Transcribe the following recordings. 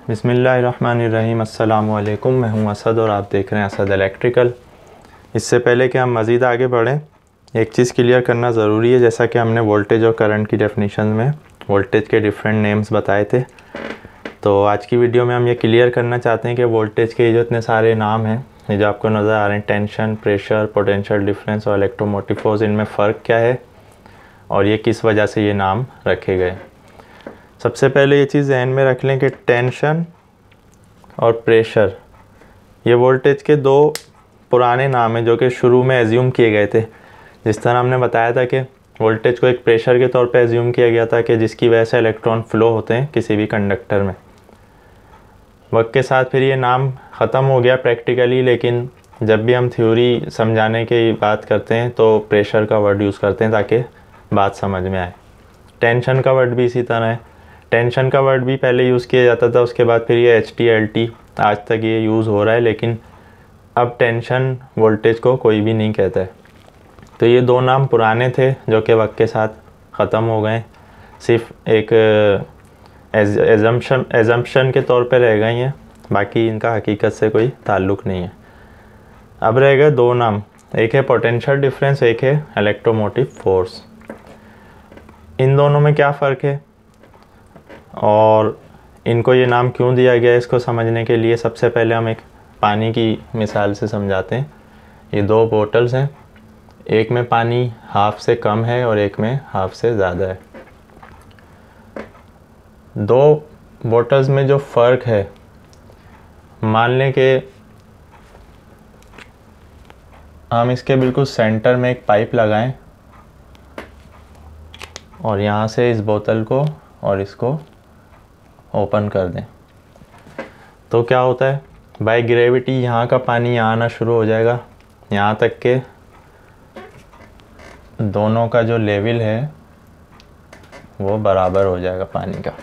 बिस्मिल्लाहिर्रहमानिर्रहीम। अस्सलामु अलैकुम। मैं हूं असद और आप देख रहे हैं असद इलेक्ट्रिकल। इससे पहले कि हम मज़ीद आगे बढ़ें, एक चीज़ क्लियर करना ज़रूरी है। जैसा कि हमने वोल्टेज और करंट की डेफिनेशन में वोल्टेज के डिफरेंट नेम्स बताए थे, तो आज की वीडियो में हम ये क्लियर करना चाहते हैं कि वोल्टेज के जो इतने सारे नाम हैं, ये जो आपको नज़र आ रहे हैं, टेंशन, प्रेशर, पोटेंशियल डिफरेंस और इलेक्ट्रोमोटिव फोर्स, इनमें फ़र्क क्या है और ये किस वजह से ये नाम रखे गए। सबसे पहले ये चीज़ ध्यान में रख लें कि टेंशन और प्रेशर ये वोल्टेज के दो पुराने नाम हैं जो कि शुरू में एज्यूम किए गए थे। जिस तरह हमने बताया था कि वोल्टेज को एक प्रेशर के तौर पे एज्यूम किया गया था कि जिसकी वजह से इलेक्ट्रॉन फ्लो होते हैं किसी भी कंडक्टर में। वक्त के साथ फिर ये नाम ख़त्म हो गया प्रैक्टिकली, लेकिन जब भी हम थ्योरी समझाने की बात करते हैं तो प्रेशर का वर्ड यूज़ करते हैं ताकि बात समझ में आए। टेंशन का वर्ड भी इसी तरह है। टेंशन का वर्ड भी पहले यूज़ किया जाता था, उसके बाद फिर ये HT LT आज तक ये यूज़ हो रहा है, लेकिन अब टेंशन वोल्टेज को कोई भी नहीं कहता है। तो ये दो नाम पुराने थे जो कि वक्त के साथ ख़त्म हो गए, सिर्फ एक एजम्पशन के तौर पे रह गए हैं, बाकी इनका हकीकत से कोई ताल्लुक़ नहीं है। अब रह गए दो नाम, एक है पोटेंशियल डिफरेंस, एक है इलेक्ट्रोमोटिव फोर्स। इन दोनों में क्या फ़र्क है और इनको ये नाम क्यों दिया गया है, इसको समझने के लिए सबसे पहले हम एक पानी की मिसाल से समझाते हैं। ये दो बोतल्स हैं, एक में पानी हाफ से कम है और एक में हाफ से ज़्यादा है। दो बोतल्स में जो फ़र्क है, मान लें कि हम इसके बिल्कुल सेंटर में एक पाइप लगाएं और यहाँ से इस बोतल को और इसको ओपन कर दें, तो क्या होता है, बाय ग्रेविटी यहाँ का पानी यहाँ आना शुरू हो जाएगा, यहाँ तक के दोनों का जो लेवल है वो बराबर हो जाएगा पानी का।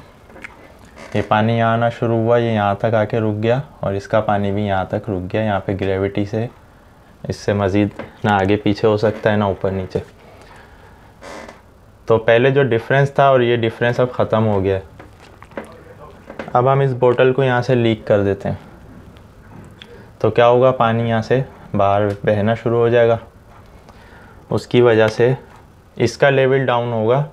ये पानी यहाँ आना शुरू हुआ, ये यहाँ तक आके रुक गया और इसका पानी भी यहाँ तक रुक गया। यहाँ पे ग्रेविटी से इससे मज़ीद ना आगे पीछे हो सकता है ना ऊपर नीचे। तो पहले जो डिफरेंस था और ये डिफरेंस अब ख़त्म हो गया है। अब हम इस बोतल को यहाँ से लीक कर देते हैं, तो क्या होगा, पानी यहाँ से बाहर बहना शुरू हो जाएगा। उसकी वजह से इसका लेवल डाउन होगा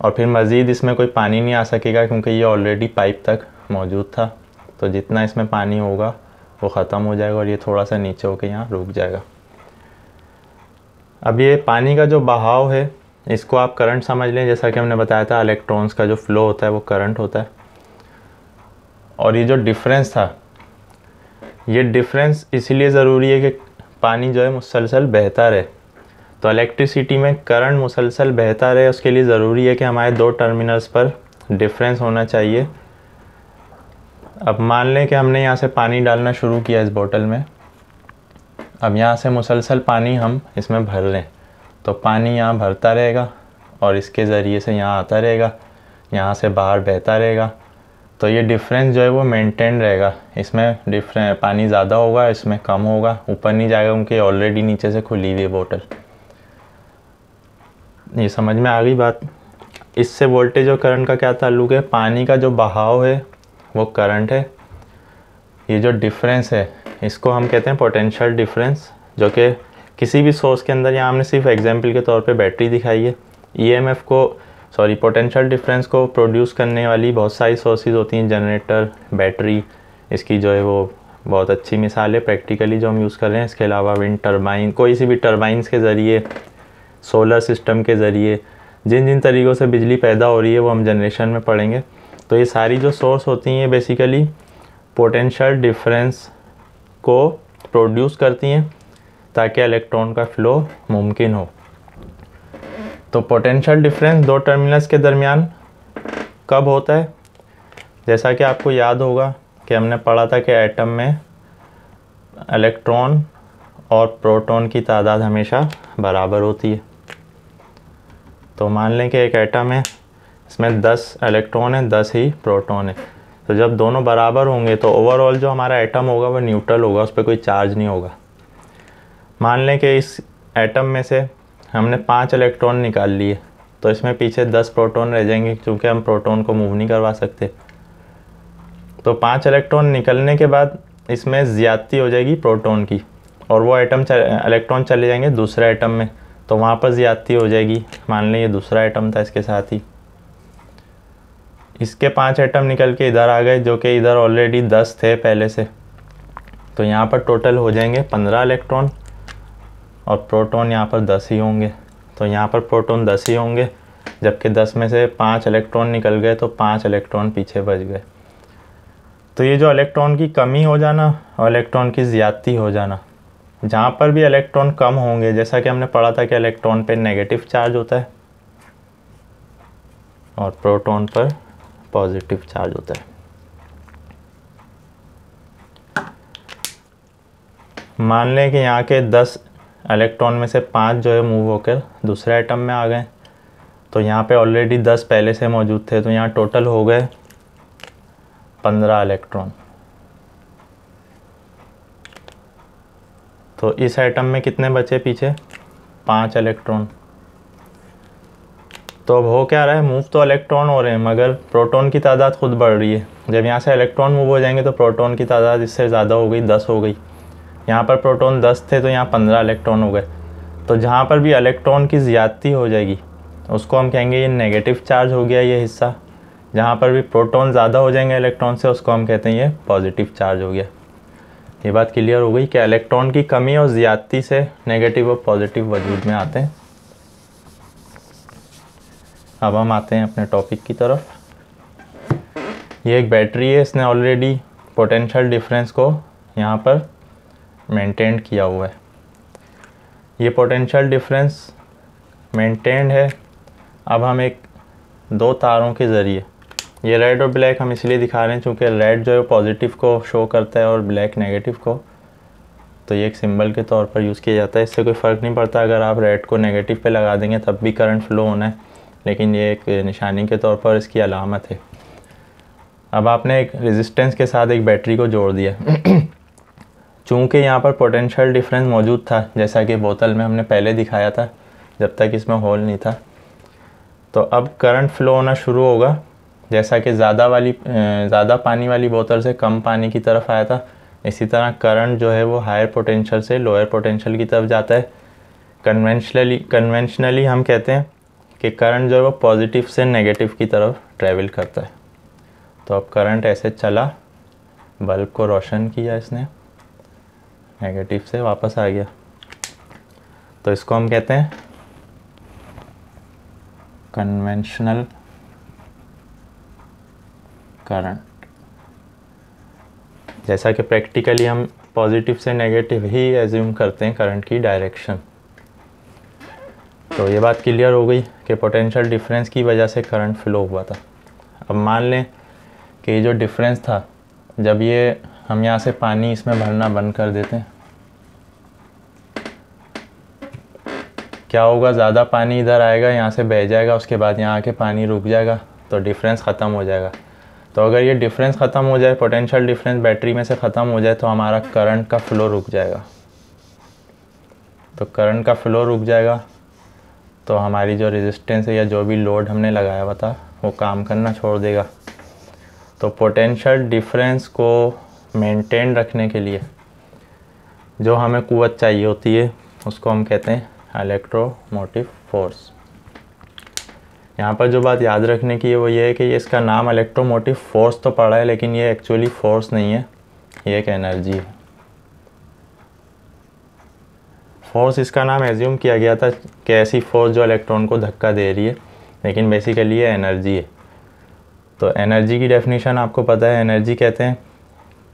और फिर मज़ीद इसमें कोई पानी नहीं आ सकेगा, क्योंकि ये ऑलरेडी पाइप तक मौजूद था। तो जितना इसमें पानी होगा वो ख़त्म हो जाएगा और ये थोड़ा सा नीचे होकर यहाँ रुक जाएगा। अब ये पानी का जो बहाव है, इसको आप करंट समझ लें। जैसा कि हमने बताया था, इलेक्ट्रॉन्स का जो फ़्लो होता है वो करंट होता है। और ये जो डिफरेंस था, ये डिफरेंस इसीलिए ज़रूरी है कि पानी जो है मुसलसल बहता रहे। तो इलेक्ट्रिसिटी में करंट मुसलसल बहता रहे, उसके लिए ज़रूरी है कि हमारे दो टर्मिनल्स पर डिफरेंस होना चाहिए। अब मान लें कि हमने यहाँ से पानी डालना शुरू किया इस बोतल में। अब यहाँ से मुसलसल पानी हम इसमें भर रहे हैं, तो पानी यहाँ भरता रहेगा और इसके ज़रिए से यहाँ आता रहेगा, यहाँ से बाहर बहता रहेगा। तो ये डिफरेंस जो है वो मेंटेन रहेगा। इसमें पानी ज़्यादा होगा, इसमें कम होगा, ऊपर नहीं जाएगा क्योंकि ऑलरेडी नीचे से खुली हुई है बोतल। ये समझ में आ गई बात। इससे वोल्टेज और करंट का क्या ताल्लुक़ है, पानी का जो बहाव है वो करंट है, ये जो डिफरेंस है इसको हम कहते हैं पोटेंशियल डिफरेंस, जो कि किसी भी सोर्स के अंदर, यहाँ हमने सिर्फ एग्जांपल के तौर पे बैटरी दिखाई है। EMF को पोटेंशियल डिफरेंस को प्रोड्यूस करने वाली बहुत सारी सोर्सेज होती हैं, जनरेटर, बैटरी, इसकी जो है वो बहुत अच्छी मिसाल है प्रैक्टिकली जो हम यूज़ कर रहे हैं। इसके अलावा विंड टर्बाइन, कोई सी भी टर्बाइंस के ज़रिए, सोलर सिस्टम के ज़रिए जिन जिन तरीक़ों से बिजली पैदा हो रही है वो हम जनरेशन में पढ़ेंगे। तो ये सारी जो सोर्स होती हैं बेसिकली पोटेंशियल डिफरेंस को प्रोड्यूस करती हैं ताकि इलेक्ट्रॉन का फ़्लो मुमकिन हो। तो पोटेंशियल डिफरेंस दो टर्मिनल्स के दरमियान कब होता है, जैसा कि आपको याद होगा कि हमने पढ़ा था कि एटम में इलेक्ट्रॉन और प्रोटॉन की तादाद हमेशा बराबर होती है। तो मान लें कि एक एटम है, इसमें 10 इलेक्ट्रॉन है, 10 ही प्रोटॉन है। तो जब दोनों बराबर होंगे तो ओवरऑल जो हमारा एटम होगा वो न्यूट्रल होगा, उस पर कोई चार्ज नहीं होगा। मान लें कि इस एटम में से हमने 5 इलेक्ट्रॉन निकाल लिए, तो इसमें पीछे 10 प्रोटॉन रह जाएंगे, क्योंकि हम प्रोटॉन को मूव नहीं करवा सकते। तो 5 इलेक्ट्रॉन निकलने के बाद इसमें ज़्यादती हो जाएगी प्रोटॉन की, और वो इलेक्ट्रॉन चले जाएंगे दूसरे एटम में, तो वहाँ पर ज़्यादती हो जाएगी। मान लें ये दूसरा एटम था, इसके साथ ही इसके 5 एटम निकल के इधर आ गए, जो कि इधर ऑलरेडी 10 थे पहले से। तो यहाँ पर टोटल हो जाएंगे 15 इलेक्ट्रॉन, और प्रोटॉन यहाँ पर 10 ही होंगे। तो यहाँ पर प्रोटॉन 10 ही होंगे, जबकि 10 में से 5 इलेक्ट्रॉन निकल गए, तो 5 इलेक्ट्रॉन पीछे बच गए। तो ये जो इलेक्ट्रॉन की कमी हो जाना और इलेक्ट्रॉन की ज़्यादती हो जाना, जहाँ पर भी इलेक्ट्रॉन कम होंगे, जैसा कि हमने पढ़ा था कि इलेक्ट्रॉन पे नेगेटिव चार्ज होता है और प्रोटॉन पर पॉजिटिव चार्ज होता है। मान लें कि यहाँ के 10 इलेक्ट्रॉन में से 5 जो है मूव होकर दूसरे एटम में आ गए, तो यहाँ पे ऑलरेडी 10 पहले से मौजूद थे, तो यहाँ टोटल हो गए 15 इलेक्ट्रॉन। तो इस एटम में कितने बचे पीछे? 5 इलेक्ट्रॉन। तो अब हो क्या रहा है, मूव तो इलेक्ट्रॉन हो रहे हैं, मगर प्रोटॉन की तादाद खुद बढ़ रही है। जब यहाँ से इलेक्ट्रॉन मूव हो जाएंगे तो प्रोटॉन की तादाद इससे ज़्यादा हो गई, 10 हो गई। यहाँ पर प्रोटॉन 10 थे, तो यहाँ 15 इलेक्ट्रॉन हो गए। तो जहाँ पर भी इलेक्ट्रॉन की ज़्यादती हो जाएगी उसको हम कहेंगे ये नेगेटिव चार्ज हो गया ये हिस्सा। जहाँ पर भी प्रोटॉन ज़्यादा हो जाएंगे इलेक्ट्रॉन से, उसको हम कहते हैं ये पॉजिटिव चार्ज हो गया। ये बात क्लियर हो गई कि इलेक्ट्रॉन की कमी और ज़्यादती से नेगेटिव और पॉजिटिव वजूद में आते हैं। अब हम आते हैं अपने टॉपिक की तरफ। ये एक बैटरी है, इसने ऑलरेडी पोटेंशियल डिफरेंस को यहाँ पर मेंटेन किया हुआ है। ये पोटेंशियल डिफरेंस मेंटेन्ड है। अब हम एक 2 तारों के ज़रिए, ये रेड और ब्लैक हम इसलिए दिखा रहे हैं क्योंकि रेड जो है पॉजिटिव को शो करता है और ब्लैक नेगेटिव को, तो ये एक सिंबल के तौर पर यूज़ किया जाता है। इससे कोई फ़र्क नहीं पड़ता, अगर आप रेड को नेगेटिव पे लगा देंगे तब भी करंट फ्लो होना है, लेकिन ये एक निशानी के तौर पर इसकी अलामत है। अब आपने एक रेजिस्टेंस के साथ एक बैटरी को जोड़ दिया। चूँकि यहाँ पर पोटेंशियल डिफरेंस मौजूद था, जैसा कि बोतल में हमने पहले दिखाया था, जब तक इसमें होल नहीं था, तो अब करंट फ्लो होना शुरू होगा। जैसा कि ज़्यादा पानी वाली बोतल से कम पानी की तरफ आया था, इसी तरह करंट जो है वो हायर पोटेंशियल से लोअर पोटेंशियल की तरफ जाता है। कन्वेंशनली हम कहते हैं कि करंट जो है वो पॉजिटिव से नेगेटिव की तरफ ट्रैवल करता है। तो अब करंट ऐसे चला, बल्ब को रोशन किया इसने, नेगेटिव से वापस आ गया, तो इसको हम कहते हैं कन्वेंशनल करंट। जैसा कि प्रैक्टिकली हम पॉजिटिव से नेगेटिव ही एज्यूम करते हैं करंट की डायरेक्शन। तो ये बात क्लियर हो गई कि पोटेंशियल डिफरेंस की वजह से करंट फ्लो हुआ था। अब मान लें कि ये जो डिफरेंस था, जब ये हम यहाँ से पानी इसमें भरना बंद कर देते हैं, क्या होगा, ज़्यादा पानी इधर आएगा, यहाँ से बह जाएगा, उसके बाद यहाँ आके पानी रुक जाएगा, तो डिफरेंस ख़त्म हो जाएगा। तो अगर ये डिफरेंस ख़त्म हो जाए, पोटेंशियल डिफरेंस बैटरी में से ख़त्म हो जाए, तो हमारा करंट का फ़्लो रुक जाएगा। तो करंट का फ़्लो रुक जाएगा तो हमारी जो रेजिस्टेंस है या जो भी लोड हमने लगाया हुआ था वो काम करना छोड़ देगा। तो पोटेंशियल डिफरेंस को मेंटेन रखने के लिए जो हमें क़ुव्वत चाहिए होती है उसको हम कहते हैं इलेक्ट्रोमोटिव फोर्स। यहाँ पर जो बात याद रखने की है वो ये है कि ये इसका नाम इलेक्ट्रोमोटिव फोर्स तो पड़ा है, लेकिन ये एक्चुअली फोर्स नहीं है, ये एक एनर्जी है। फोर्स इसका नाम एज्यूम किया गया था कि ऐसी फोर्स जो इलेक्ट्रॉन को धक्का दे रही है, लेकिन बेसिकली ये एनर्जी है। तो एनर्जी की डेफिनेशन आपको पता है, एनर्जी कहते हैं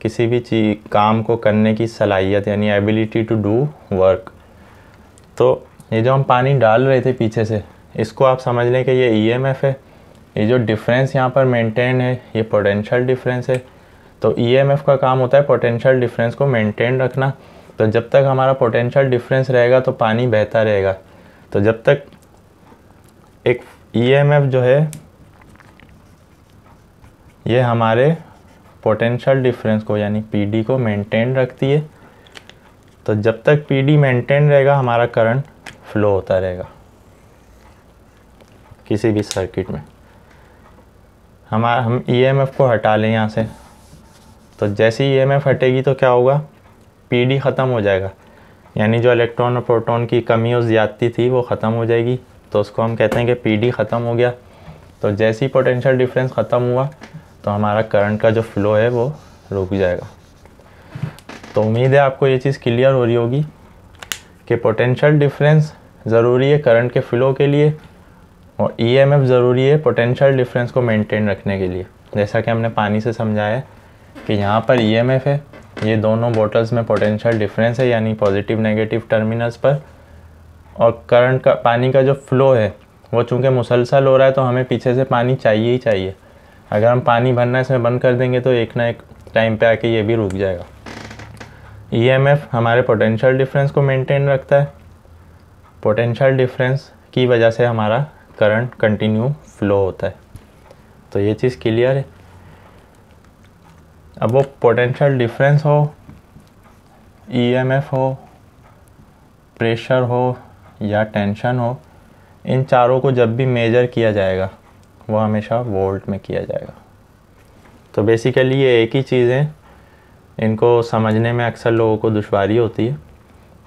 किसी भी काम को करने की सलाहियत, यानी एबिलिटी टू डू वर्क। तो ये जो हम पानी डाल रहे थे पीछे से, इसको आप समझ लें कि ये ईएमएफ है। ये जो डिफरेंस यहाँ पर मेंटेन है ये पोटेंशियल डिफरेंस है। तो ईएमएफ का काम होता है पोटेंशियल डिफरेंस को मेंटेन रखना। तो जब तक हमारा पोटेंशियल डिफरेंस रहेगा तो पानी बहता रहेगा। तो जब तक एक ईएमएफ जो है ये हमारे पोटेंशियल डिफरेंस को यानी पीडी को मेंटेन रखती है, तो जब तक पीडी मेंटेन रहेगा हमारा करंट फ्लो होता रहेगा किसी भी सर्किट में। हम ईएमएफ को हटा लें यहाँ से, तो जैसे ही EMF हटेगी तो क्या होगा, PD ख़त्म हो जाएगा, यानी जो इलेक्ट्रॉन और प्रोटॉन की कमी और ज़्यादती थी वो ख़त्म हो जाएगी। तो उसको हम कहते हैं कि PD ख़त्म हो गया। तो जैसे ही पोटेंशियल डिफरेंस ख़त्म हुआ तो हमारा करंट का जो फ्लो है वो रुक जाएगा। तो उम्मीद है आपको ये चीज़ क्लियर हो रही होगी कि पोटेंशियल डिफरेंस ज़रूरी है करंट के फ़्लो के लिए और EMF ज़रूरी है पोटेंशियल डिफरेंस को मेंटेन रखने के लिए। जैसा कि हमने पानी से समझाया कि यहाँ पर EMF है, ये दोनों बोटल्स में पोटेंशियल डिफरेंस है यानी पॉजिटिव नेगेटिव टर्मिनल्स पर, और करंट का पानी का जो फ़्लो है वो चूँकि मुसलसल हो रहा है तो हमें पीछे से पानी चाहिए ही चाहिए। अगर हम पानी भरना इसमें बंद कर देंगे तो एक ना एक टाइम पे आके ये भी रुक जाएगा। EMF हमारे पोटेंशियल डिफरेंस को मेंटेन रखता है, पोटेंशियल डिफरेंस की वजह से हमारा करंट कंटिन्यू फ्लो होता है। तो ये चीज़ क्लियर है। अब वो पोटेंशियल डिफरेंस हो, EMF हो, प्रेशर हो या टेंशन हो, इन चारों को जब भी मेजर किया जाएगा वो हमेशा वोल्ट में किया जाएगा। तो बेसिकली ये एक ही चीज़ है, इनको समझने में अक्सर लोगों को दुश्वारी होती है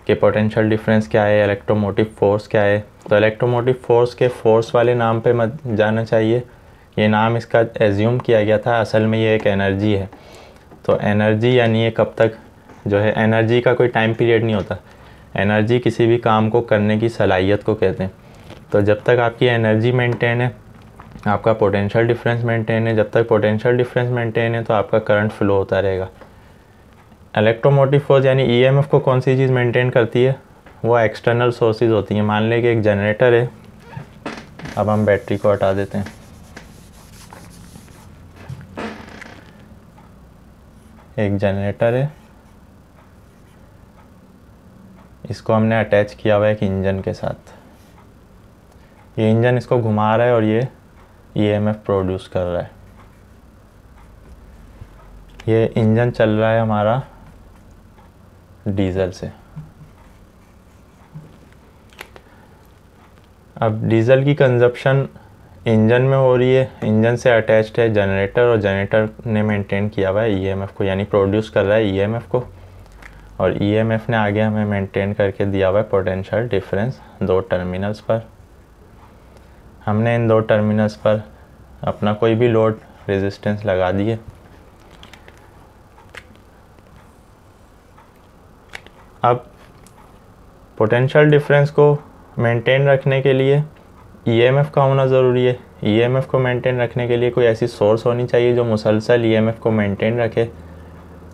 कि पोटेंशियल डिफरेंस क्या है, इलेक्ट्रोमोटिव फोर्स क्या है। तो इलेक्ट्रोमोटिव फोर्स के फोर्स वाले नाम पे मत जाना चाहिए, ये नाम इसका एज्यूम किया गया था, असल में ये एक एनर्जी है। तो एनर्जी यानी ये कब तक जो है, एनर्जी का कोई टाइम पीरियड नहीं होता, एनर्जी किसी भी काम को करने की सलाहियत को कहते हैं। तो जब तक आपकी एनर्जी मेंटेन है आपका पोटेंशियल डिफरेंस मेंटेन है, जब तक पोटेंशियल डिफरेंस मेंटेन है तो आपका करंट फ्लो होता रहेगा। इलेक्ट्रोमोटिव फोर्स यानी EMF को कौन सी चीज़ मेंटेन करती है, वो एक्सटर्नल सोर्सेज होती हैं। मान लें कि एक जनरेटर है, अब हम बैटरी को हटा देते हैं। एक जनरेटर है, इसको हमने अटैच किया हुआ है एक इंजन के साथ। ये इंजन इसको घुमा रहा है और ये EMF प्रोड्यूस कर रहा है। ये इंजन चल रहा है हमारा डीजल से। अब डीजल की कंजप्शन इंजन में हो रही है, इंजन से अटैच्ड है जनरेटर और जनरेटर ने मेंटेन किया हुआ है EMF को, यानी प्रोड्यूस कर रहा है EMF को, और EMF ने आगे हमें मेंटेन करके दिया हुआ है पोटेंशियल डिफरेंस दो टर्मिनल्स पर। हमने इन दो टर्मिनल्स पर अपना कोई भी लोड रेजिस्टेंस लगा दिए। अब पोटेंशियल डिफरेंस को मेंटेन रखने के लिए EMF का होना ज़रूरी है। EMF को मेंटेन रखने के लिए कोई ऐसी सोर्स होनी चाहिए जो मुसलसल EMF को मेंटेन रखे।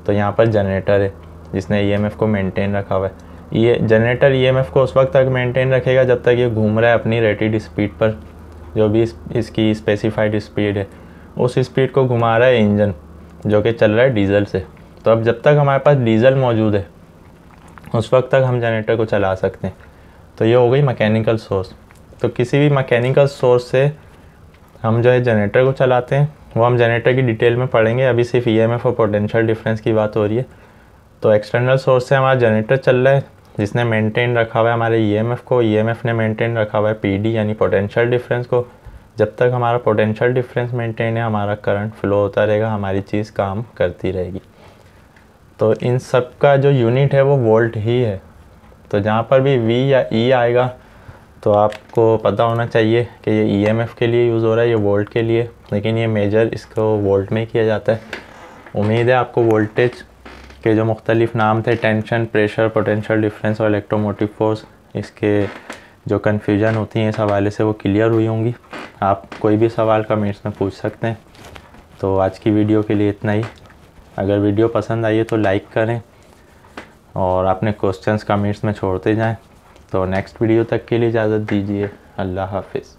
तो यहाँ पर जनरेटर है जिसने EMF को मेंटेन रखा हुआ है। ये जनरेटर EMF को उस वक्त तक मेंटेन रखेगा जब तक ये घूम रहा है अपनी रेटेड स्पीड पर, जो भी इसकी स्पेसिफाइड स्पीड है उस स्पीड को घुमा रहा है इंजन जो कि चल रहा है डीजल से। तो अब जब तक हमारे पास डीजल मौजूद है उस वक्त तक हम जनरेटर को चला सकते हैं। तो ये हो गई मैकेनिकल सोर्स। तो किसी भी मैकेनिकल सोर्स से हम जो है जनरेटर को चलाते हैं, वो हम जनरेटर की डिटेल में पढ़ेंगे, अभी सिर्फ EMF और पोटेंशियल डिफरेंस की बात हो रही है। तो एक्सटर्नल सोर्स से हमारा जनरेटर चल रहा है जिसने मेंटेन रखा हुआ है हमारे EMF को, EMF ने मेंटेन रखा हुआ है PD यानी पोटेंशियल डिफरेंस को। जब तक हमारा पोटेंशियल डिफरेंस मेंटेन है हमारा करंट फ्लो होता रहेगा, हमारी चीज़ काम करती रहेगी। तो इन सब का जो यूनिट है वो वोल्ट ही है। तो जहाँ पर भी V या E आएगा तो आपको पता होना चाहिए कि ये EMF के लिए यूज़ हो रहा है, ये वोल्ट के लिए, लेकिन ये मेजर इसको वोल्ट में किया जाता है। उम्मीद है आपको वोल्टेज के जो मुख्तलिफ नाम थे, टेंशन, प्रेशर, पोटेंशियल डिफरेंस और इलेक्ट्रोमोटिव फोर्स, इसके जो कन्फ्यूजन होती हैं इस हवाले से वो क्लियर हुई होंगी। आप कोई भी सवाल कमेंट्स में पूछ सकते हैं। तो आज की वीडियो के लिए इतना ही। अगर वीडियो पसंद आई है तो लाइक करें और अपने क्वेश्चंस कमेंट्स में छोड़ते जाएं। तो नेक्स्ट वीडियो तक के लिए इजाज़त दीजिए। अल्लाह हाफिज़।